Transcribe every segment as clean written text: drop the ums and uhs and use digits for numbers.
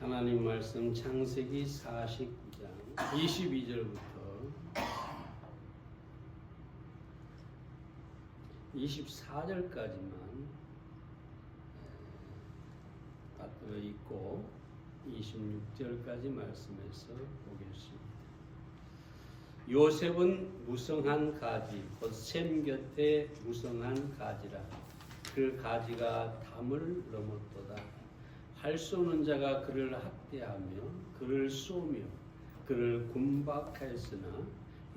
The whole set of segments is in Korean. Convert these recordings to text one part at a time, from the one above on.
하나님 말씀 창세기 49장 22절부터 24절까지만 받들어 있고 26절까지 말씀에서 보겠습니다. 요셉은 무성한 가지, 곧 셈 곁에 무성한 가지라. 그 가지가 담을 넘었도다. 활 쏘는 자가 그를 학대하며 그를 쏘며 그를 군박하였으나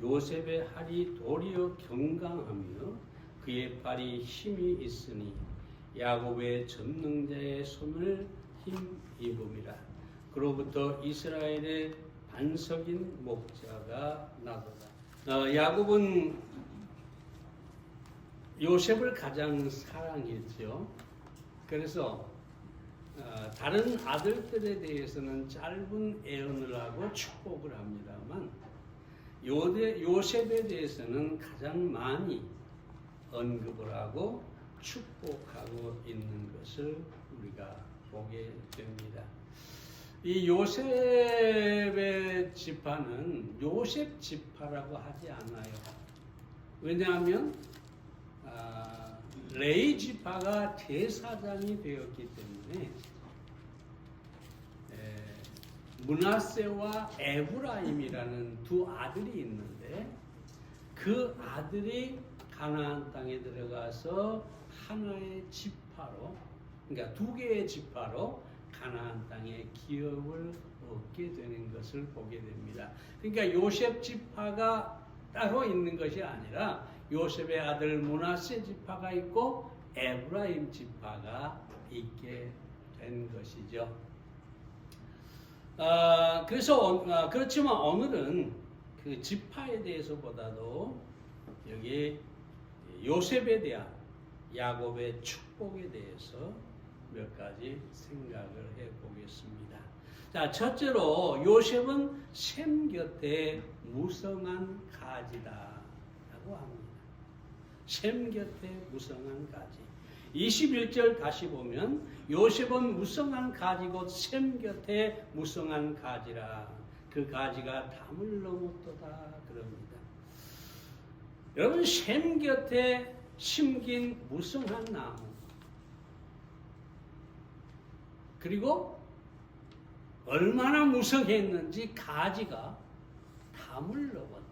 요셉의 활이 도리어 경강하며 그의 발이 힘이 있으니 야곱의 전능자의 손을 힘입음이라. 그로부터 이스라엘의 반석인 목자가 나도다. 야곱은 요셉을 가장 사랑했죠. 그래서 다른 아들들에 대해서는 짧은 애언을 하고 축복을 합니다만 요셉에 대해서는 가장 많이 언급을 하고 축복하고 있는 것을 우리가 보게 됩니다. 이 요셉의 지파는 요셉 지파라고 하지 않아요. 왜냐하면 레위 지파가 제사장이 되었기 때문에 므낫세와 에브라임이라는 두 아들이 있는데 그 아들이 가나안 땅에 들어가서 하나의 지파로, 그러니까 두 개의 지파로 가나안 땅의 기업을 얻게 되는 것을 보게 됩니다. 그러니까 요셉 지파가 따로 있는 것이 아니라 요셉의 아들 므낫세 지파가 있고 에브라임 지파가 있게 된 것이죠. 그렇지만 오늘은 그 지파에 대해서보다도 여기 요셉에 대한 야곱의 축복에 대해서 몇 가지 생각을 해보겠습니다. 자, 첫째로 요셉은 셈 곁에 무성한 가지다라고 합니다. 셈 곁에 무성한 가지. 21절 다시 보면 요셉은 무성한 가지고 셈 곁에 무성한 가지라. 그 가지가 담을 넘었도다 그럽니다. 여러분, 셈 곁에 심긴 무성한 나무, 그리고 얼마나 무성했는지 가지가 담을 넘었다,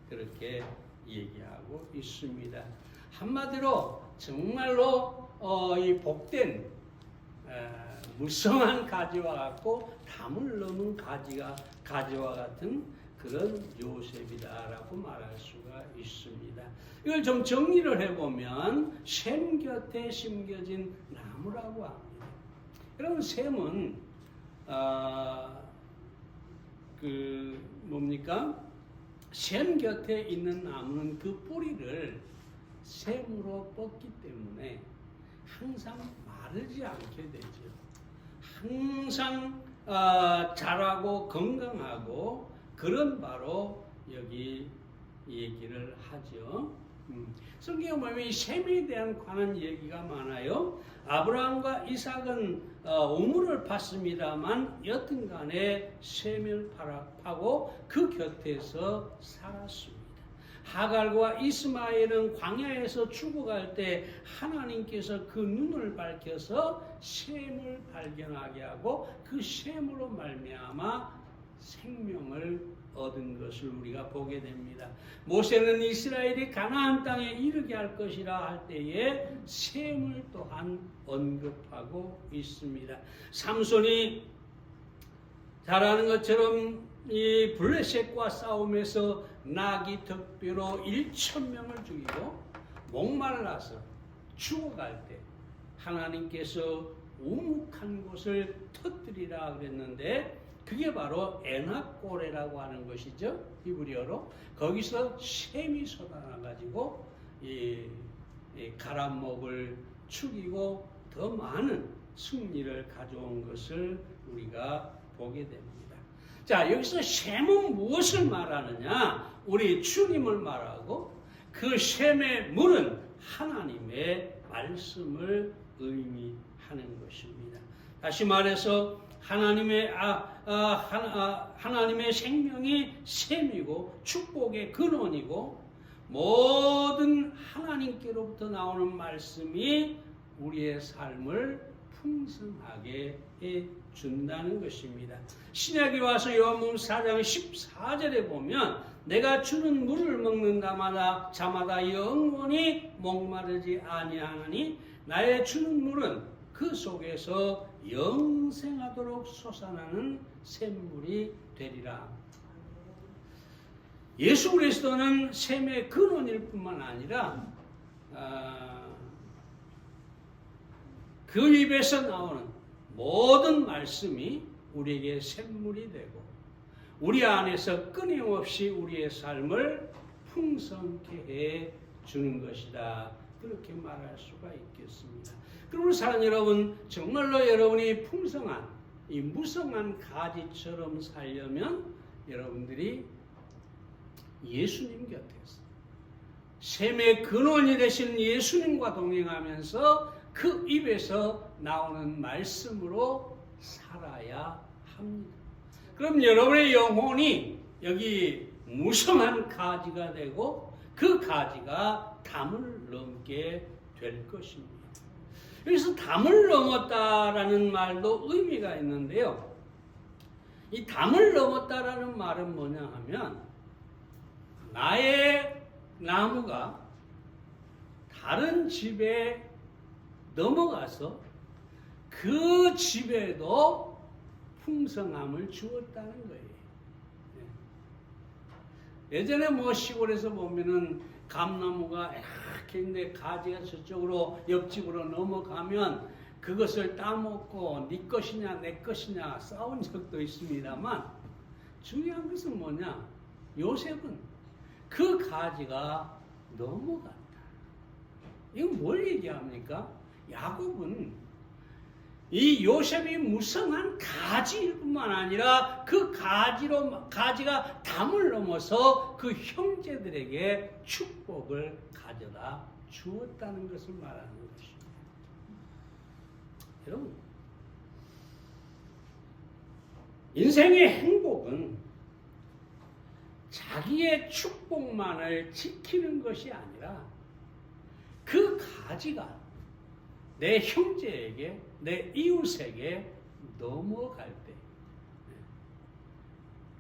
그렇게 얘기하고 있습니다. 한마디로 정말로 이 복된 무성한 가지와 같고 담을 넘은 가지와 같은 그런 요셉이다라고 말할 수가 있습니다. 이걸 좀 정리를 해보면 셈 곁에 심겨진 나무라고 합니다. 여러분, 셈은 셈 곁에 있는 나무는 그 뿌리를 셈으로 뻗기 때문에 항상 마르지 않게 되죠. 항상 자라고 건강하고 그런 바로 여기 얘기를 하죠. 성경에 보면 이 셈에 대한 관한 얘기가 많아요. 아브라함과 이삭은 우물을 팠습니다만 여튼간에 셈을 파고 그 곁에서 살았습니다. 하갈과 이스마엘은 광야에서 죽어갈 때 하나님께서 그 눈을 밝혀서 셈을 발견하게 하고 그 셈으로 말미암아 생명을 얻은 것을 우리가 보게 됩니다. 모세는 이스라엘이 가나안 땅에 이르게 할 것이라 할 때에 셈을 또한 언급하고 있습니다. 삼손이 잘 아는 것처럼 이 블레셋과 싸움에서 나귀 턱뼈로 1,000명을 죽이고 목말라서 죽어갈 때 하나님께서 우묵한 곳을 터뜨리라 그랬는데 그게 바로 에낙고레라고 하는 것이죠. 히브리어로. 거기서 셈이 솟아나가지고 이 가람목을 죽이고 더 많은 승리를 가져온 것을 우리가 보게 됩니다. 자, 여기서 셈은 무엇을 말하느냐? 우리 주님을 말하고 그 셈의 물은 하나님의 말씀을 의미하는 것입니다. 다시 말해서 하나님의 생명이 셈이고 축복의 근원이고 모든 하나님께로부터 나오는 말씀이 우리의 삶을 풍성하게 해준다는 것입니다. 신약에 와서 요한복음 4장 14절에 보면 내가 주는 물을 먹는 자마다 영원히 목마르지 아니하나니 나의 주는 물은 그 속에서 영생하도록 솟아나는 샘물이 되리라. 예수 그리스도는 샘의 근원일 뿐만 아니라 그 입에서 나오는 모든 말씀이 우리에게 샘물이 되고 우리 안에서 끊임없이 우리의 삶을 풍성케 해 주는 것이다. 그렇게 말할 수가 있겠습니다. 그러므로 사랑하는 여러분, 정말로 여러분이 풍성한 이 무성한 가지처럼 살려면 여러분들이 예수님 곁에서 샘의 근원이 되신 예수님과 동행하면서 그 입에서 나오는 말씀으로 살아야 합니다. 그럼 여러분의 영혼이 여기 무성한 가지가 되고 그 가지가 담을 넘게 될 것입니다. 여기서 담을 넘었다라는 말도 의미가 있는데요. 이 담을 넘었다라는 말은 뭐냐 하면 나의 나무가 다른 집에 넘어가서 그 집에도 풍성함을 주었다는 거예요. 예전에 시골에서 보면은 감나무가 이렇게 있는데 가지가 저쪽으로 옆집으로 넘어가면 그것을 따먹고 네 것이냐 내 것이냐 싸운 적도 있습니다만 중요한 것은 뭐냐? 요셉은 그 가지가 넘어간다. 이건 뭘 얘기합니까? 야곱은 이 요셉이 무성한 가지일 뿐만 아니라 그 가지가 담을 넘어서 그 형제들에게 축복을 가져다 주었다는 것을 말하는 것입니다. 여러분, 인생의 행복은 자기의 축복만을 지키는 것이 아니라 그 가지가 내 형제에게, 내 이웃에게 넘어갈 때,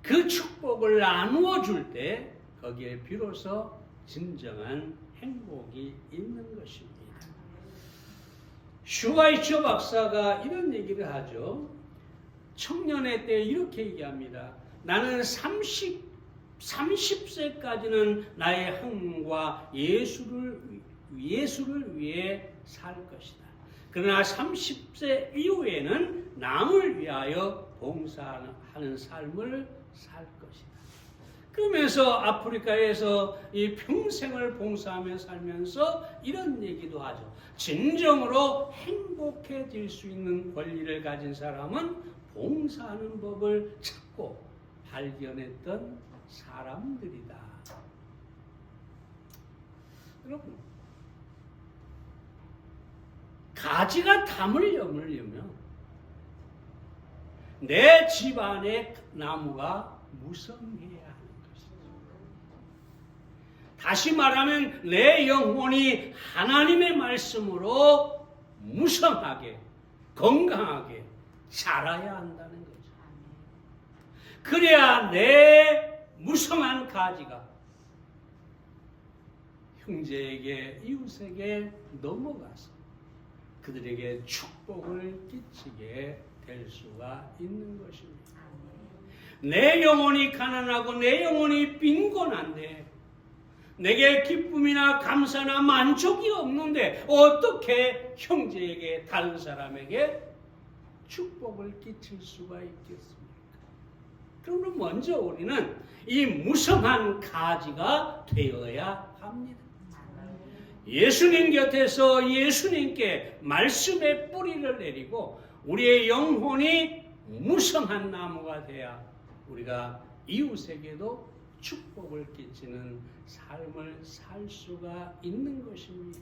그 축복을 나누어 줄 때, 거기에 비로소 진정한 행복이 있는 것입니다. 슈가이처 박사가 이런 얘기를 하죠. 청년의 때 이렇게 얘기합니다. 나는 30세까지는 나의 학문과 예수를 위해 살 것이다. 그러나 30세 이후에는 남을 위하여 봉사하는 삶을 살 것이다. 그러면서 아프리카에서 이 평생을 봉사하며 살면서 이런 얘기도 하죠. 진정으로 행복해질 수 있는 권리를 가진 사람은 봉사하는 법을 찾고 발견했던 사람들이다. 여러분, 가지가 담을 넘으려면 내 집안의 나무가 무성해야 하는 것이죠. 다시 말하면 내 영혼이 하나님의 말씀으로 무성하게, 건강하게 자라야 한다는 거죠. 그래야 내 무성한 가지가 형제에게, 이웃에게 넘어가서 그들에게 축복을 끼치게 될 수가 있는 것입니다. 내 영혼이 가난하고 내 영혼이 빈곤한데 내게 기쁨이나 감사나 만족이 없는데 어떻게 형제에게, 다른 사람에게 축복을 끼칠 수가 있겠습니까? 그러면 먼저 우리는 이 무성한 가지가 되어야 합니다. 예수님 곁에서 예수님께 말씀의 뿌리를 내리고 우리의 영혼이 무성한 나무가 되어 우리가 이웃에게도 축복을 끼치는 삶을 살 수가 있는 것입니다.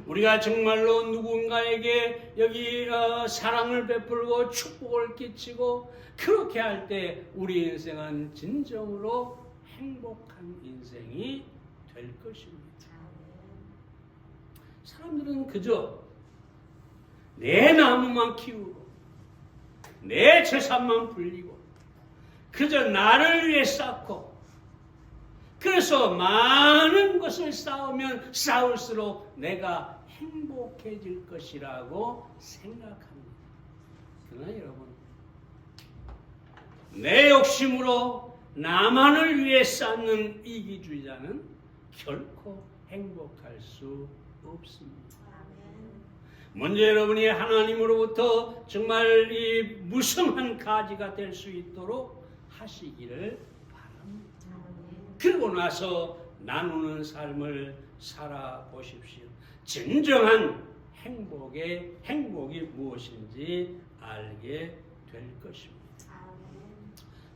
우리가 정말로 누군가에게 여기 사랑을 베풀고 축복을 끼치고 그렇게 할 때 우리 인생은 진정으로 행복한 인생이 될 것입니다. 사람들은 그저 내 나무만 키우고 내 재산만 불리고 그저 나를 위해 쌓고 그래서 많은 것을 쌓으면 쌓을수록 내가 행복해질 것이라고 생각합니다. 그러나 여러분, 내 욕심으로 나만을 위해 쌓는 이기주의자는 결코 행복할 수 없습니다. 먼저 여러분이 하나님으로부터 정말 이 무성한 가지가 될 수 있도록 하시기를 바랍니다. 그러고 나서 나누는 삶을 살아보십시오. 진정한 행복이 무엇인지 알게 될 것입니다.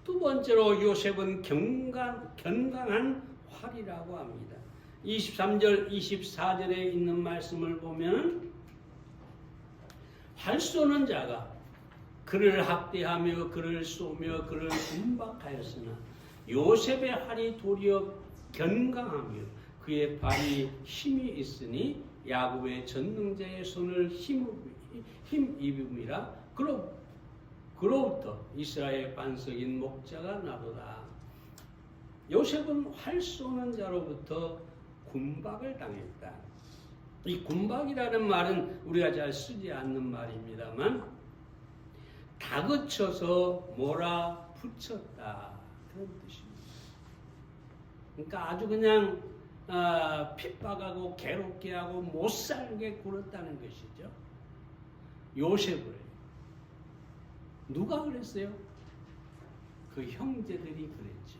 두 번째로 요셉은 견강한 활이라고 합니다. 23절, 24절에 있는 말씀을 보면 활 쏘는 자가 그를 학대하며 그를 쏘며 그를 군박하였으나 요셉의 활이 도리어 견강하며 그의 발이 힘이 있으니 야곱의 전능자의 손을 힘입음이라 그로부터 이스라엘 반석인 목자가 나도다. 요셉은 활 쏘는 자로부터 군박을 당했다. 이 군박이라는 말은 우리가 잘 쓰지 않는 말입니다만 다그쳐서 몰아붙였다 그런 뜻입니다. 그러니까 아주 그냥 핍박하고 괴롭게 하고 못살게 굴었다는 것이죠. 요셉을 누가 그랬어요? 그 형제들이 그랬죠.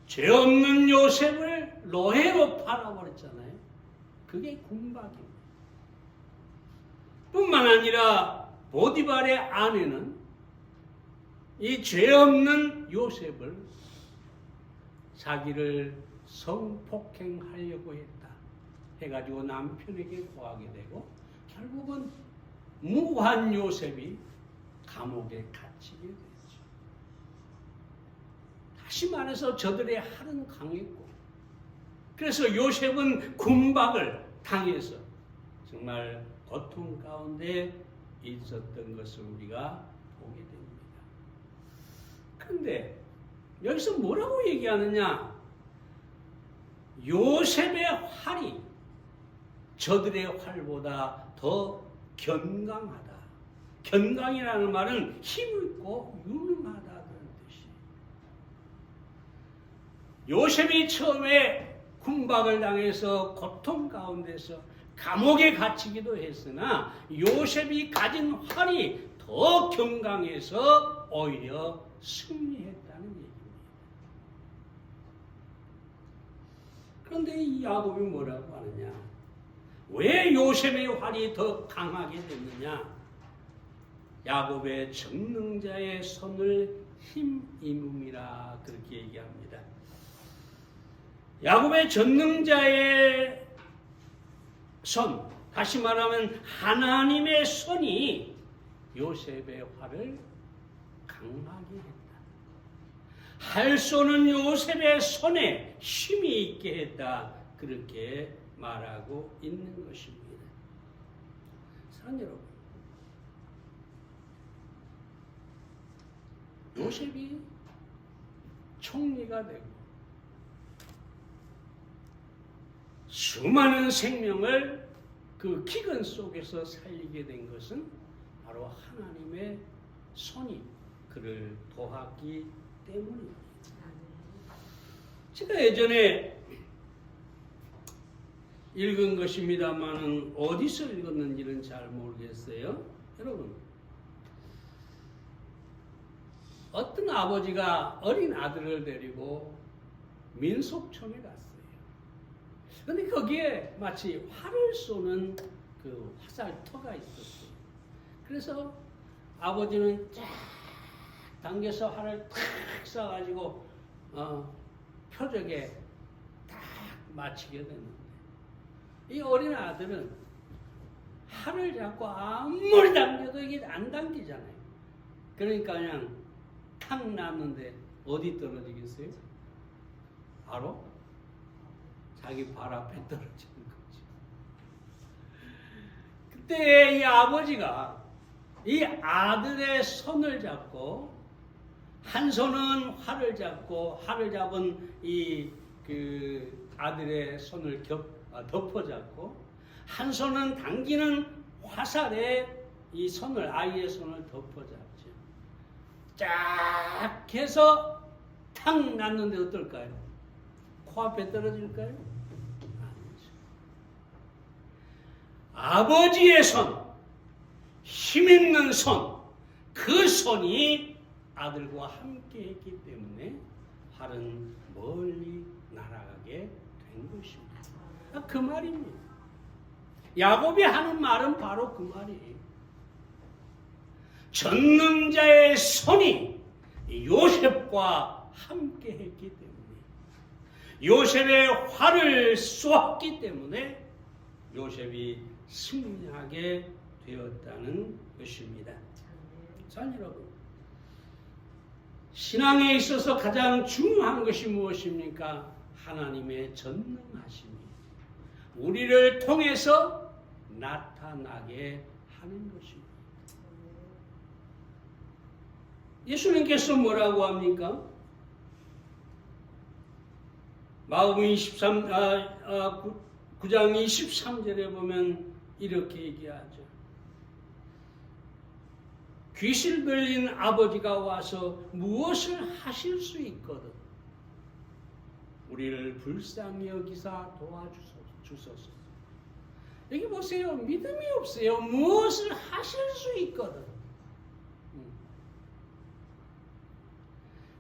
죄 없는 요셉을 노예로 팔아버렸잖아요. 그게 군박입니다. 뿐만 아니라 보디발의 아내는 이 죄 없는 요셉을 자기를 성폭행하려고 했다 해가지고 남편에게 고하게 되고 결국은 무한 요셉이 감옥에 갇히게 됐죠. 다시 말해서 저들의 할은 강했고 그래서 요셉은 군박을 당해서 정말 고통 가운데 있었던 것을 우리가 보게 됩니다. 그런데 여기서 뭐라고 얘기하느냐? 요셉의 활이 저들의 활보다 더 견강하다. 견강이라는 말은 힘있고 유능하다 그런 뜻이에요. 요셉이 처음에 군박을 당해서 고통 가운데서 감옥에 갇히기도 했으나 요셉이 가진 활이 더 견강해서 오히려 승리했다는 얘기입니다. 그런데 이 야곱이 뭐라고 하느냐? 왜 요셉의 활이 더 강하게 됐느냐? 야곱의 전능자의 손을 힘입음이라 그렇게 얘기합니다. 야곱의 전능자의 손, 다시 말하면 하나님의 손이 요셉의 활을 강하게 했다. 활 쏘는 요셉의 손에 힘이 있게 했다. 그렇게 말하고 있는 것입니다. 사랑하는 여러분, 요셉이 총리가 되고 수많은 생명을 그 기근 속에서 살리게 된 것은 바로 하나님의 손이 그를 도왔기 때문입니다. 제가 예전에 읽은 것입니다만은 어디서 읽었는지는 잘 모르겠어요. 여러분, 어떤 아버지가 어린 아들을 데리고 민속촌에 갔어요. 그런데 거기에 마치 활을 쏘는 그 화살터가 있었어요. 그래서 아버지는 쫙 당겨서 활을 탁 쏴가지고 표적에 딱 맞히게 됐는데 이 어린 아들은 활을 잡고 아무리 당겨도 이게 안 당기잖아요. 그러니까 그냥 탁 놨는데 어디 떨어지겠어요? 바로 자기 발 앞에 떨어지는 거지. 그때 이 아버지가 이 아들의 손을 잡고, 한 손은 활을 잡고, 활을 잡은 이 그 아들의 손을 덮어 잡고, 한 손은 당기는 화살에 이 손을, 아이의 손을 덮어 잡죠. 쫙 해서 탁 놨는데 어떨까요? 코앞에 떨어질까요? 아니죠. 아버지의 손, 힘있는 손, 그 손이 아들과 함께 했기 때문에 활은 멀리 날아가게 된 것입니다. 그 말입니다. 야곱이 하는 말은 바로 그 말이에요. 전능자의 손이 요셉과 함께 했기 때문에, 요셉의 활을 쏘았기 때문에 요셉이 승리하게 되었다는 것입니다. 자, 여러분, 신앙에 있어서 가장 중요한 것이 무엇입니까? 하나님의 전능하심이 우리를 통해서 나타나게 하는 것입니다. 예수님께서 뭐라고 합니까? 마가복음 9장 23절에 보면 이렇게 얘기하죠. 귀신 들린 아버지가 와서 무엇을 하실 수 있거든 우리를 불쌍히 여기사 도와주소서. 여기 보세요. 믿음이 없어요. 무엇을 하실 수 있거든.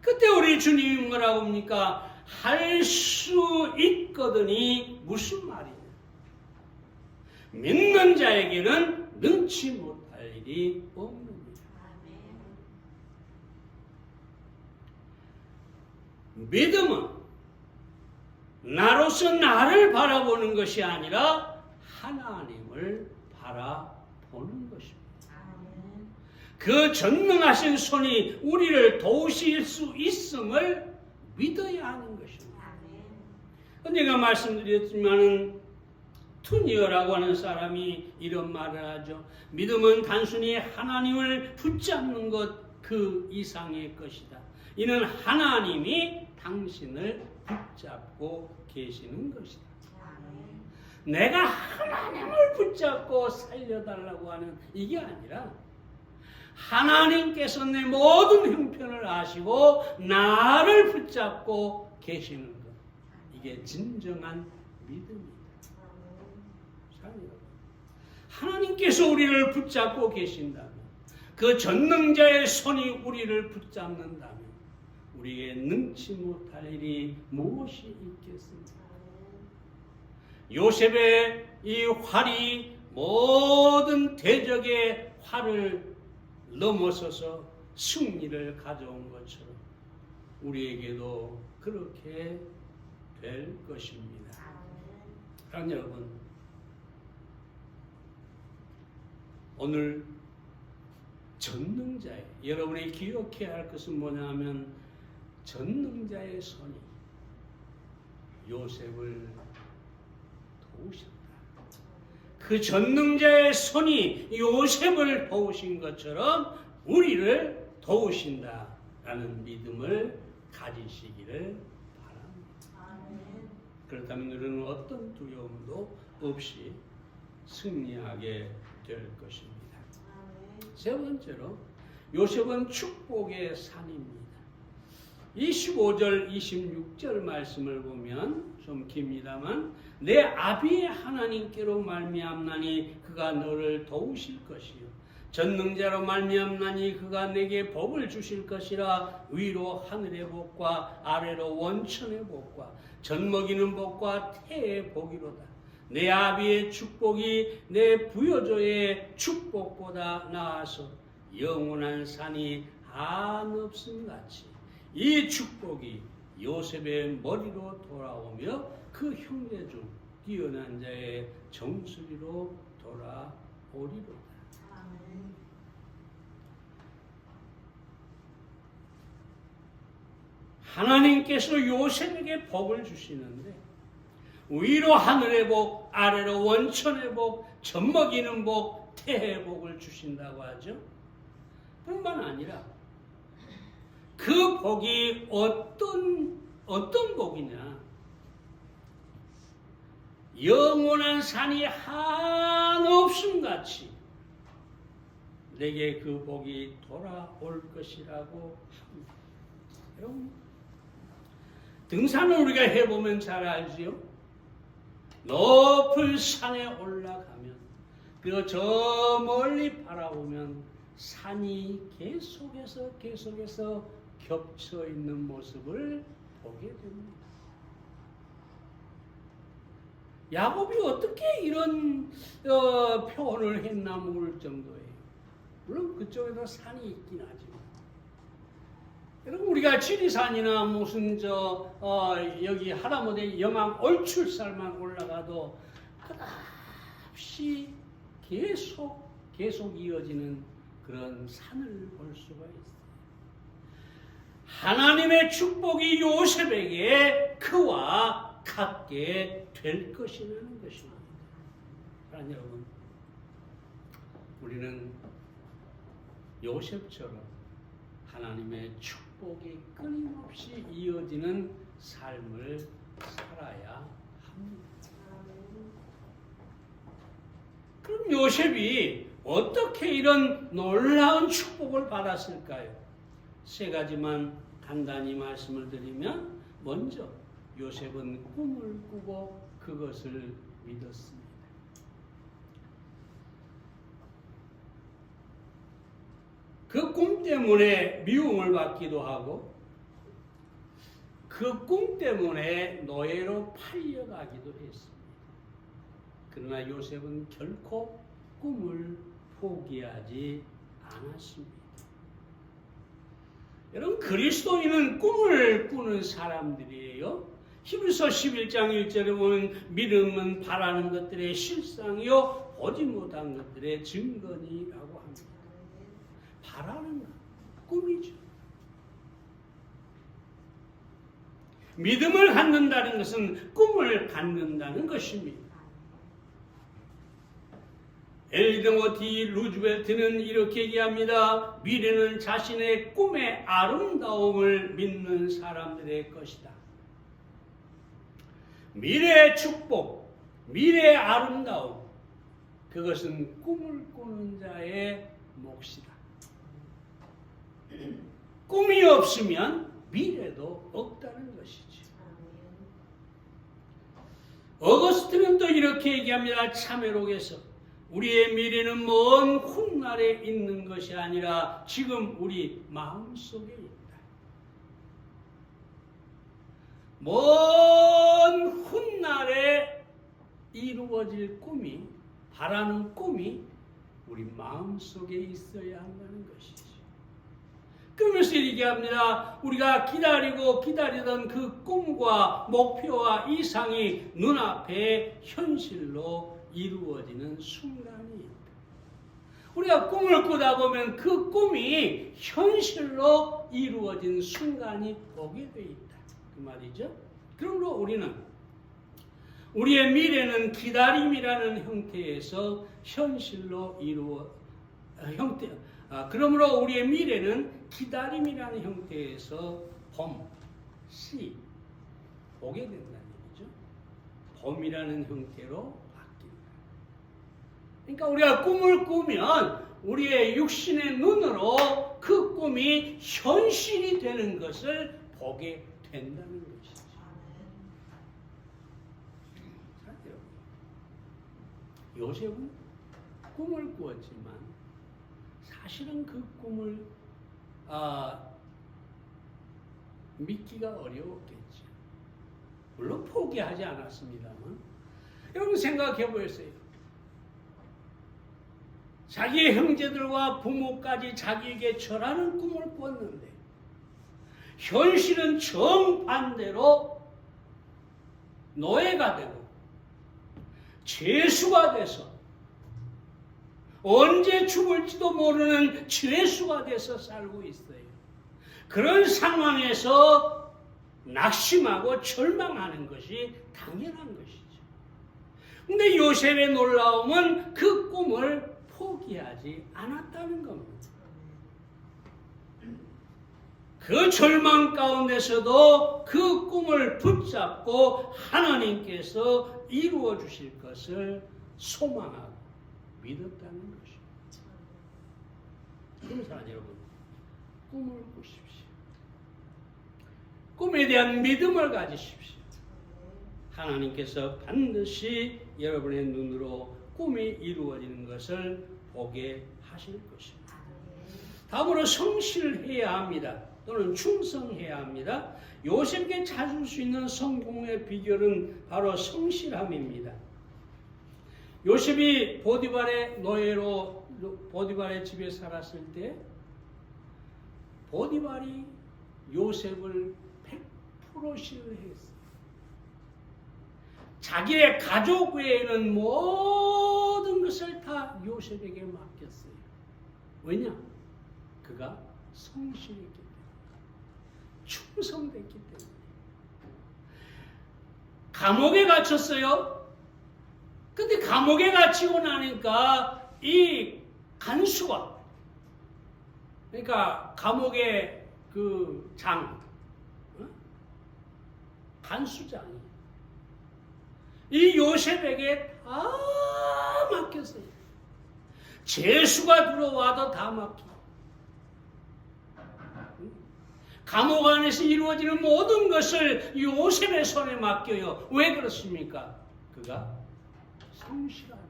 그때 우리 주님이 뭐라고 합니까? 할 수 있거든이 무슨 말이냐? 믿는 자에게는 능치 못할 일이 없는 일. 믿음은 나로서 나를 바라보는 것이 아니라 하나님을 바라보는 것입니다. 그 전능하신 손이 우리를 도우실 수 있음을 믿어야 하는 것입니다. 제가 말씀드렸지만은 투니어라고 하는 사람이 이런 말을 하죠. 믿음은 단순히 하나님을 붙잡는 것 그 이상의 것이다. 이는 하나님이 당신을 붙잡고 계시는 것이다. 내가 하나님을 붙잡고 살려달라고 하는 이게 아니라 하나님께서 내 모든 형편을 아시고 나를 붙잡고 계시는 것. 이게 진정한 믿음입니다. 하나님께서 우리를 붙잡고 계신다면, 그 전능자의 손이 우리를 붙잡는다면 우리의 능치 못할 일이 무엇이 있겠습니까? 요셉의 이 활이 모든 대적의 활을 넘어서서 승리를 가져온 것처럼 우리에게도 그렇게 될 것입니다. 사랑하는 여러분, 오늘 전능자의, 여러분이 기억해야 할 것은 뭐냐면 전능자의 손이 요셉을 도우셨다. 그 전능자의 손이 요셉을 도우신 것처럼 우리를 도우신다라는 믿음을 가지시기를 바랍니다. 그렇다면 우리는 어떤 두려움도 없이 승리하게 될 것입니다. 세 번째로, 요셉은 축복의 산입니다. 25절, 26절 말씀을 보면 좀 깁니다만, 내 아비의 하나님께로 말미암나니 그가 너를 도우실 것이요 전능자로 말미암나니 그가 내게 복을 주실 것이라. 위로 하늘의 복과 아래로 원천의 복과 젖먹이는 복과 태의 복이로다. 내 아비의 축복이 내 부여조의 축복보다 나아서 영원한 산이 한없음 같이 이 축복이 요셉의 머리로 돌아오며 그 형제 중 뛰어난 자의 정수리로 돌아오리로다. 하나님께서 요셉에게 복을 주시는데 위로 하늘의 복, 아래로 원천의 복, 젖먹이는 복, 태의 복을 주신다고 하죠. 뿐만 아니라 그 복이 어떤 복이냐? 영원한 산이 한없음 같이 내게 그 복이 돌아올 것이라고 합니다. 여러분, 등산을 우리가 해보면 잘 알지요? 높은 산에 올라가면 그리고 저 멀리 바라보면 산이 계속해서 겹쳐 있는 모습을 보게 됩니다. 야곱이 어떻게 이런 표현을 했나 모를 정도예요. 물론 그쪽에도 산이 있긴 하지만 여러분, 우리가 지리산이나 무슨 여기 하다못해 영암 얼출살만 올라가도 끝없이 계속 이어지는 그런 산을 볼 수가 있어요. 하나님의 축복이 요셉에게 그와 같게 될 것이라는 것입니다. 그러나 여러분, 우리는 요셉처럼 하나님의 축복이 끊임없이 이어지는 삶을 살아야 합니다. 그럼 요셉이 어떻게 이런 놀라운 축복을 받았을까요? 세 가지만 간단히 말씀을 드리면, 먼저 요셉은 꿈을 꾸고 그것을 믿었습니다. 그 꿈 때문에 미움을 받기도 하고 그 꿈 때문에 노예로 팔려가기도 했습니다. 그러나 요셉은 결코 꿈을 포기하지 않았습니다. 여러분, 그리스도인은 꿈을 꾸는 사람들이에요. 히브리서 11장 1절에 보면 믿음은 바라는 것들의 실상이요 보지 못한 것들의 증거니라고 합니다. 바라는 것, 꿈이죠. 믿음을 갖는다는 것은 꿈을 갖는다는 것입니다. 엘리노 디 루즈벨트는 이렇게 얘기합니다. 미래는 자신의 꿈의 아름다움을 믿는 사람들의 것이다. 미래의 축복, 미래의 아름다움, 그것은 꿈을 꾸는 자의 몫이다. 꿈이 없으면 미래도 없다는 것이지. 어거스틴은 또 이렇게 얘기합니다. 참회록에서 우리의 미래는 먼 훗날에 있는 것이 아니라 지금 우리 마음속에 있다. 먼 훗날에 이루어질 꿈이, 바라는 꿈이 우리 마음속에 있어야 한다는 것이지. 그러면서 얘기합니다. 우리가 기다리던 그 꿈과 목표와 이상이 눈앞에 현실로 이루어지는 순간이 있다. 우리가 꿈을 꾸다 보면 그 꿈이 현실로 이루어진 순간이 오게 돼 있다. 그 말이죠. 그러므로 우리의 미래는 기다림이라는 형태에서 현실로 그러므로 우리의 미래는 기다림이라는 형태에서 시 오게 된다는 얘기죠. 봄이라는 형태로 바뀐다. 그러니까 우리가 꿈을 꾸면 우리의 육신의 눈으로 그 꿈이 현실이 되는 것을 보게 된다는 것이죠. 요셉은 꿈을 꾸었지만 사실은 그 꿈을 믿기가 어려웠겠죠. 물론 포기하지 않았습니다만, 여러분 생각해 보셨어요. 자기의 형제들과 부모까지 자기에게 절하는 꿈을 꿨는데 현실은 정반대로 노예가 되고 죄수가 돼서 언제 죽을지도 모르는 죄수가 돼서 살고 있어요. 그런 상황에서 낙심하고 절망하는 것이 당연한 것이죠. 근데 요셉의 놀라움은 그 꿈을 포기하지 않았다는 겁니다. 그 절망 가운데서도 그 꿈을 붙잡고 하나님께서 이루어 주실 것을 소망하고 믿었다는 것입니다. 그럼 사랑 여러분, 꿈을 꾸십시오. 꿈에 대한 믿음을 가지십시오. 하나님께서 반드시 여러분의 눈으로 꿈이 이루어지는 것을 보게 하실 것입니다. 다음으로 성실해야 합니다. 또는 충성해야 합니다. 요셉에게 찾을 수 있는 성공의 비결은 바로 성실함입니다. 요셉이 보디발의 노예로 보디발의 집에 살았을 때 보디발이 요셉을 100% 신뢰했어요. 자기의 가족 외에는 모든 것을 다 요셉에게 맡겼어요. 왜냐? 그가 성실했기 때문에, 충성됐기 때문에. 감옥에 갇혔어요. 근데 감옥에 갇히고 나니까 이 간수가, 그러니까 감옥의 그 장, 간수장이 이 요셉에게 다 맡겼어요. 죄수가 들어와도 다 맡기고, 감옥 안에서 이루어지는 모든 것을 요셉의 손에 맡겨요. 왜 그렇습니까? 그가 성실하니까.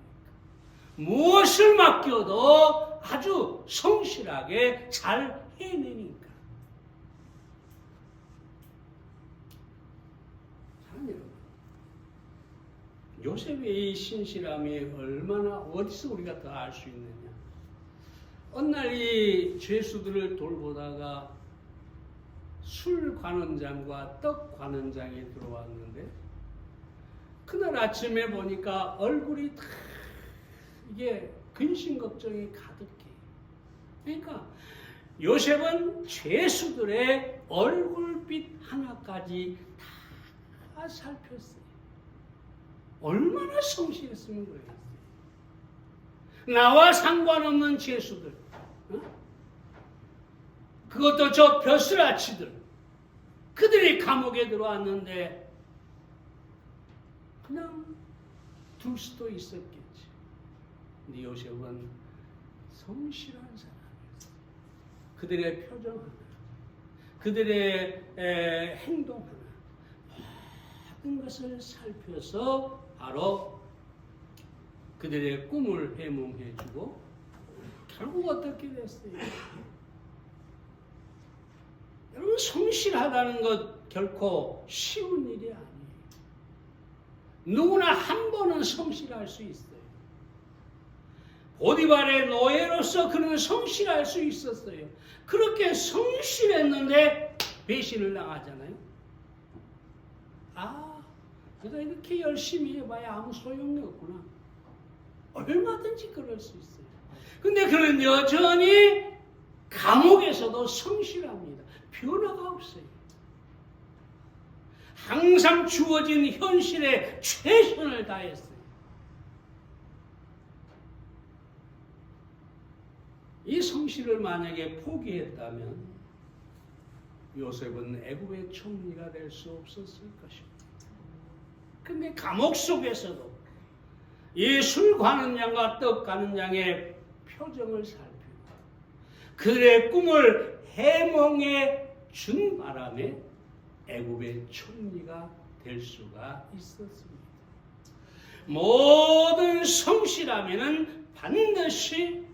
무엇을 맡겨도 아주 성실하게 잘 해내니까. 요셉의 이 신실함이 얼마나, 어디서 우리가 더 알 수 있느냐. 어느 날 이 죄수들을 돌보다가 술 관원장과 떡 관원장이 들어왔는데, 그날 아침에 보니까 얼굴이 다 이게 근심 걱정이 가득해. 그러니까 요셉은 죄수들의 얼굴빛 하나까지 다 살폈어요. 얼마나 성실했으면 그랬어요. 나와 상관없는 죄수들, 그것도 저 벼슬아치들, 그들이 감옥에 들어왔는데 그냥 둘 수도 있었겠지. 근데 요셉은 성실한 사람이었어요. 그들의 표정 하나, 그들의 행동 하나, 모든 것을 살펴서 바로 그들의 꿈을 해몽해주고 결국 어떻게 됐어요? 여러분, 성실하다는 것 결코 쉬운 일이 아니에요. 누구나 한 번은 성실할 수 있어요. 보디발의 노예로서 그는 성실할 수 있었어요. 그렇게 성실했는데 배신을 당하잖아요. 내가 이렇게 열심히 해봐야 아무 소용이 없구나. 얼마든지 그럴 수 있어요. 근데 그는 여전히 감옥에서도 성실합니다. 변화가 없어요. 항상 주어진 현실에 최선을 다했어요. 이 성실을 만약에 포기했다면 요셉은 애굽의 총리가 될 수 없었을 것입니다. 근데 감옥 속에서도 이 술 가는 양과 떡 가는 양의 표정을 살피고 그들의 꿈을 해몽해 준 바람에 애굽의 총리가 될 수가 있었습니다. 모든 성실함에는 반드시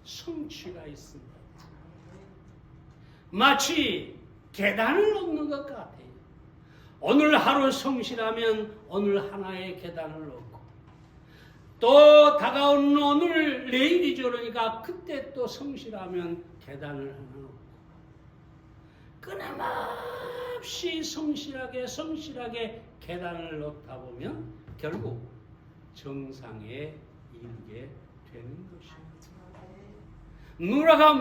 성취가 있습니다. 마치 계단을 얻는 것 같아요. 오늘 하루 성실하면 오늘 하나의 계단을 얻고, 또 다가오는 오늘 내일이죠. 그러니까 그때 또 성실하면 계단을 하나 얻고, 끊임없이 성실하게 계단을 얻다 보면 결국 정상에 이르게 되는 것입니다.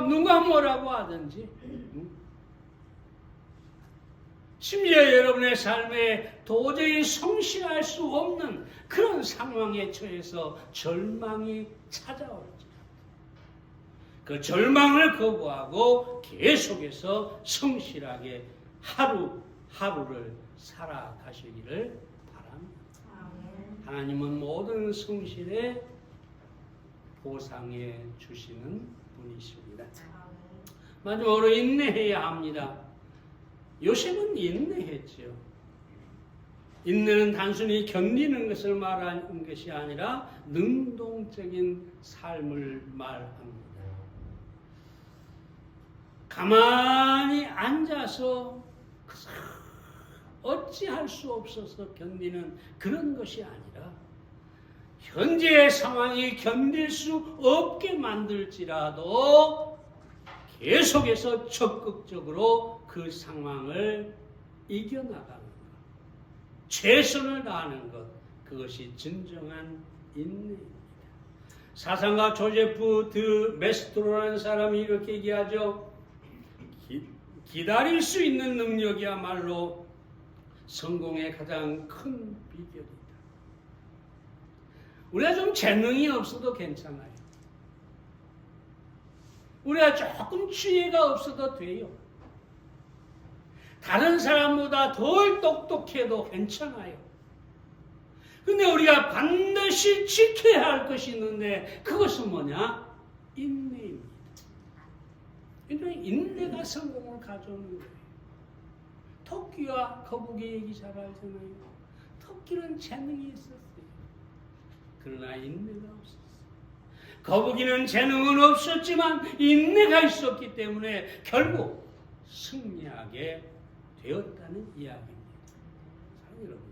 누가 뭐라고 하든지, 심지어 여러분의 삶에 도저히 성실할 수 없는 그런 상황에 처해서 절망이 찾아올지, 그 절망을 거부하고 계속해서 성실하게 하루하루를 살아가시기를 바랍니다. 하나님은 모든 성실에 보상해 주시는 분이십니다. 마지막으로 인내해야 합니다. 요셉은 인내했죠. 인내는 단순히 견디는 것을 말하는 것이 아니라 능동적인 삶을 말합니다. 가만히 앉아서 어찌할 수 없어서 견디는 그런 것이 아니라 현재의 상황이 견딜 수 없게 만들지라도 계속해서 적극적으로 그 상황을 이겨나가는 것, 최선을 다하는 것, 그것이 진정한 인내입니다. 사상가 조제프 드 메스트로라는 사람이 이렇게 얘기하죠. 기다릴 수 있는 능력이야말로 성공의 가장 큰 비결이다. 우리가 좀 재능이 없어도 괜찮아요. 우리가 조금 지혜가 없어도 돼요. 다른 사람보다 덜 똑똑해도 괜찮아요. 근데 우리가 반드시 지켜야 할 것이 있는데 그것은 뭐냐? 인내입니다. 인내가 성공을 가져오는 거예요. 토끼와 거북이 얘기 잘 알잖아요. 토끼는 재능이 있었어요. 그러나 인내가 없었어요. 거북이는 재능은 없었지만 인내가 있었기 때문에 결국 승리하게 되었다는 이야기입니다. 사랑하는 여러분,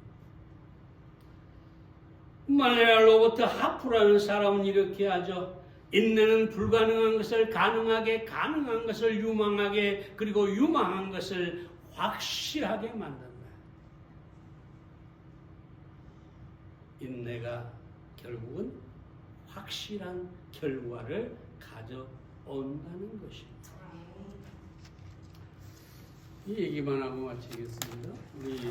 마누엘 로버트 하프라는 사람은 이렇게 하죠. 인내는 불가능한 것을 가능하게, 가능한 것을 유망하게, 그리고 유망한 것을 확실하게 만든다. 인내가 결국은 확실한 결과를 가져온다는 것입니다. 이 얘기만 하고 마치겠습니다. 우리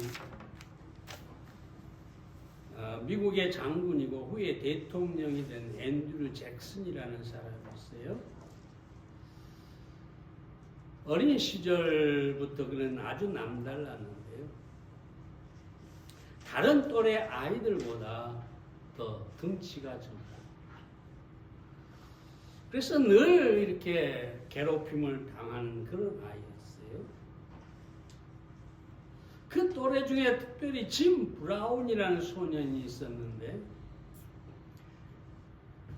미국의 장군이고 후에 대통령이 된 앤드류 잭슨이라는 사람이 있어요. 어린 시절부터 그는 아주 남달랐는데요. 다른 또래 아이들보다 더 덩치가 적다. 그래서 늘 이렇게 괴롭힘을 당하는 그런 아이였어요. 그 또래 중에 특별히 짐 브라운이라는 소년이 있었는데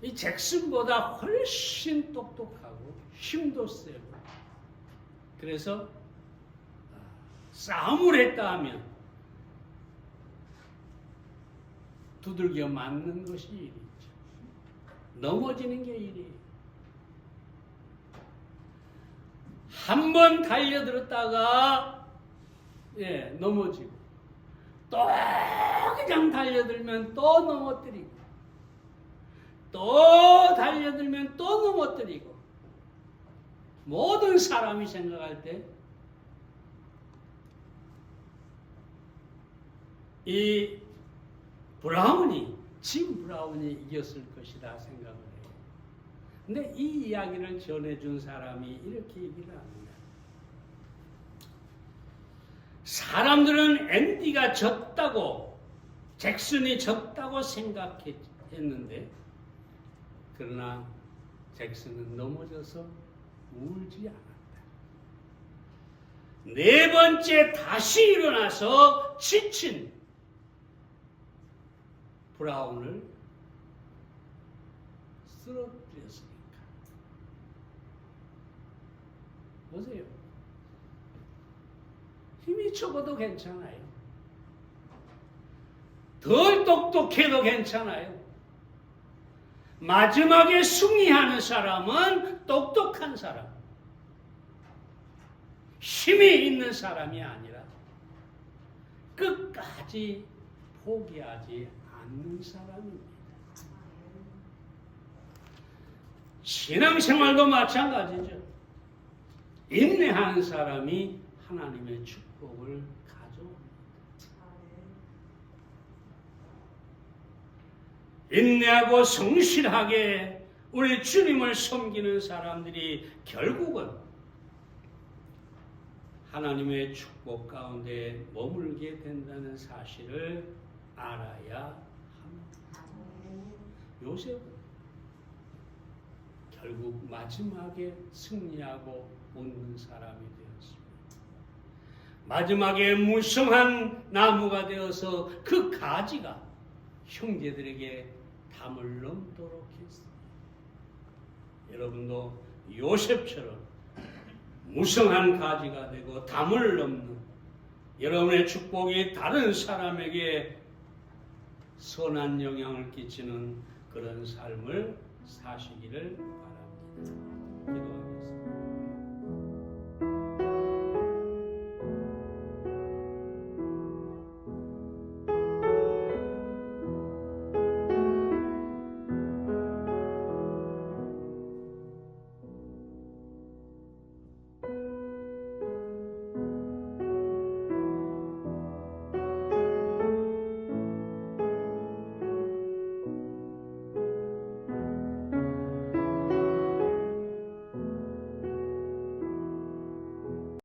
이 잭슨보다 훨씬 똑똑하고 힘도 세고, 그래서 싸움을 했다 하면 두들겨 맞는 것이 일이죠. 넘어지는 게 일이에요. 한 번 달려들었다가 넘어지고, 또 그냥 달려들면 또 넘어뜨리고, 또 달려들면 또 넘어뜨리고, 모든 사람이 생각할 때 이 짐 브라운이 이겼을 것이라 생각을 해요. 근데 이 이야기를 전해준 사람이 이렇게 얘기를 합니다. 사람들은 앤디가 졌다고, 잭슨이 졌다고 생각했는데, 그러나 잭슨은 넘어져서 울지 않았다. 네 번째 다시 일어나서 지친 브라운을 쓰러뜨렸으니까. 보세요. 힘이 적어도 괜찮아요. 덜 똑똑해도 괜찮아요. 마지막에 승리하는 사람은 똑똑한 사람, 힘이 있는 사람이 아니라 끝까지 포기하지 않는 사람입니다. 신앙생활도 마찬가지죠. 인내하는 사람이 하나님의 축복을 가져옵니다. 인내하고 성실하게 우리 주님을 섬기는 사람들이 결국은 하나님의 축복 가운데 머물게 된다는 사실을 알아야 합니다. 요셉은 결국 마지막에 승리하고 웃는 사람이 되었습니다. 마지막에 무성한 나무가 되어서 그 가지가 형제들에게 담을 넘도록 했습니다. 여러분도 요셉처럼 무성한 가지가 되고 담을 넘는 여러분의 축복이 다른 사람에게 선한 영향을 끼치는 그런 삶을 사시기를 바랍니다. 기도합니다.